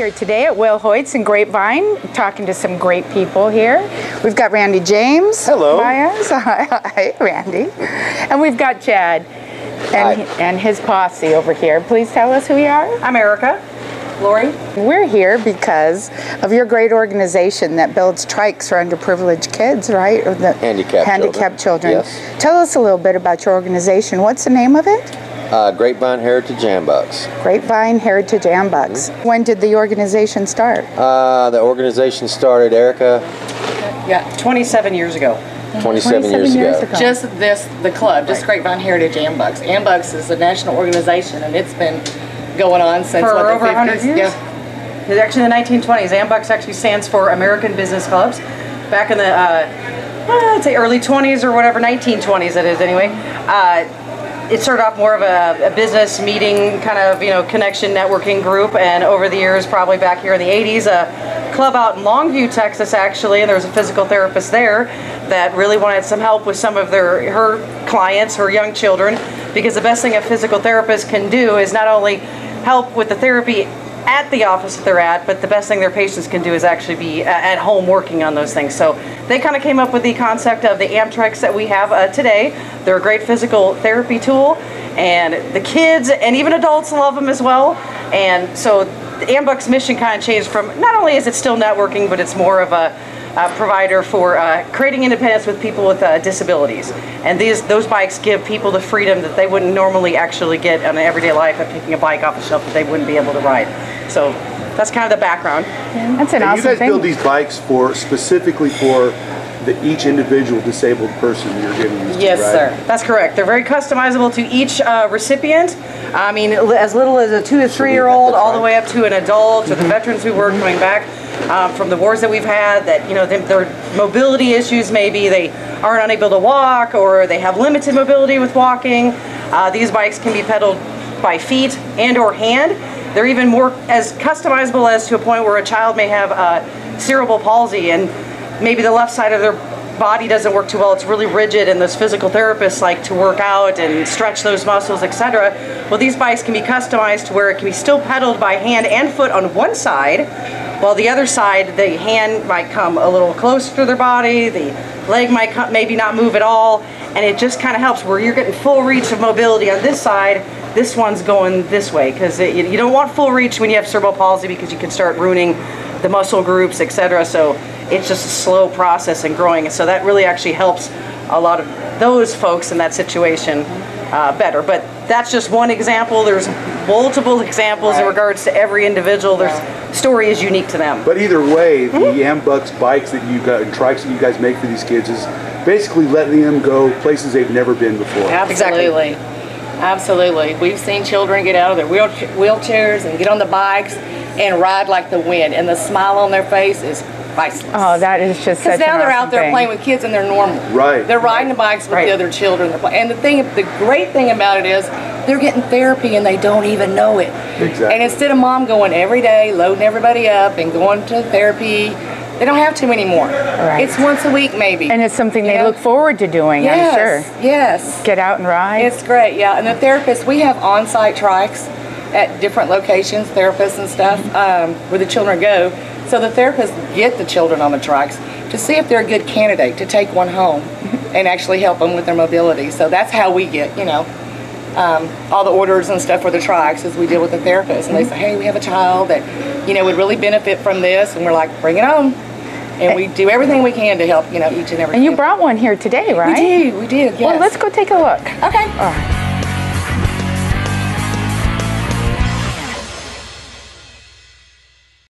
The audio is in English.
here today at Will Hoyt's in Grapevine, talking to some great people here. We've got Randy James. Hello. Hi, Randy. And we've got Chad and his posse over here. Please tell us who you are. I'm Erica. Lori. We're here because of your great organization that builds trikes for underprivileged kids, right? Or the handicapped children. Yes. Tell us a little bit about your organization. What's the name of it? Grapevine Heritage Ambucks. Grapevine Heritage Ambucks. Mm-hmm. When did the organization start? The organization started, Erica? Yeah, 27 years ago. 27 years ago. Just the club, just Grapevine Heritage Ambucks. Ambucks is a national organization, and it's been going on since for over 50s. 100 years? Yeah. It's actually in the 1920s. Ambucks actually stands for American Business Clubs. Back in the, I'd say early 20s or whatever, 1920s it is anyway. It started off more of a business meeting kind of, connection networking group, and over the years, probably back here in the 80s, a club out in Longview, Texas actually, and there was a physical therapist there that really wanted some help with some of her clients, her young children, because the best thing a physical therapist can do is not only help with the therapy at the office that they're at, but the best thing their patients can do is actually be at home working on those things. So they kind of came up with the concept of the Amtreks that we have today. They're a great physical therapy tool, and the kids and even adults love them as well. And so the Ambucks mission kind of changed from, not only is it still networking, but it's more of a provider for creating independence with people with disabilities. And those bikes give people the freedom that they wouldn't normally actually get in everyday life of picking a bike off the shelf that they wouldn't be able to ride. So that's kind of the background. That's an awesome thing. You guys build these bikes specifically for each individual disabled person you're giving these to, yes, right? sir. That's correct. They're very customizable to each recipient. I mean, as little as a 2 to 3 year old, all the way up to an adult, to the veterans who were coming back from the wars that we've had, that their mobility issues, maybe they aren't unable to walk, or they have limited mobility with walking. These bikes can be pedaled by feet and or hand. They're even more as customizable as to a point where a child may have cerebral palsy, and maybe the left side of their body doesn't work too well. It's really rigid, and those physical therapists like to work out and stretch those muscles, etc. Well, these bikes can be customized to where it can be still pedaled by hand and foot on one side, while the other side, the hand might come a little closer to their body, the leg might maybe not move at all, and it just kind of helps where you're getting full reach of mobility on this side. This one's going this way, because you don't want full reach when you have cerebral palsy, because you can start ruining the muscle groups, etc. So it's just a slow process and growing. So that really actually helps a lot of those folks in that situation better. But that's just one example. There's multiple examples in regards to every individual. Their story is unique to them. But either way, the Ambucks bikes that you got and trikes that you guys make for these kids is basically letting them go places they've never been before. Absolutely. Exactly. Absolutely. We've seen children get out of their wheelchairs and get on the bikes and ride like the wind, and the smile on their face is priceless. Oh, that is just such an awesome thing. Because now they're out there playing with kids and they're normal. Right. They're riding the bikes with the other children. And the great thing about it is they're getting therapy and they don't even know it. Exactly. And instead of mom going every day, loading everybody up and going to therapy, they don't have to anymore. Right. It's once a week maybe. And it's something they look forward to doing, I'm sure. Yes. Get out and ride. It's great, yeah. And the therapists, we have on-site trikes at different locations, therapists and stuff, where the children go. So the therapists get the children on the trikes to see if they're a good candidate to take one home and actually help them with their mobility. So that's how we get, all the orders and stuff for the trikes, as we deal with the therapists. And they say, hey, we have a child that, would really benefit from this. And we're like, bring it on. And we do everything we can to help, each and every And you brought one here today, right? We did, yes. Well, let's go take a look. Okay. All right.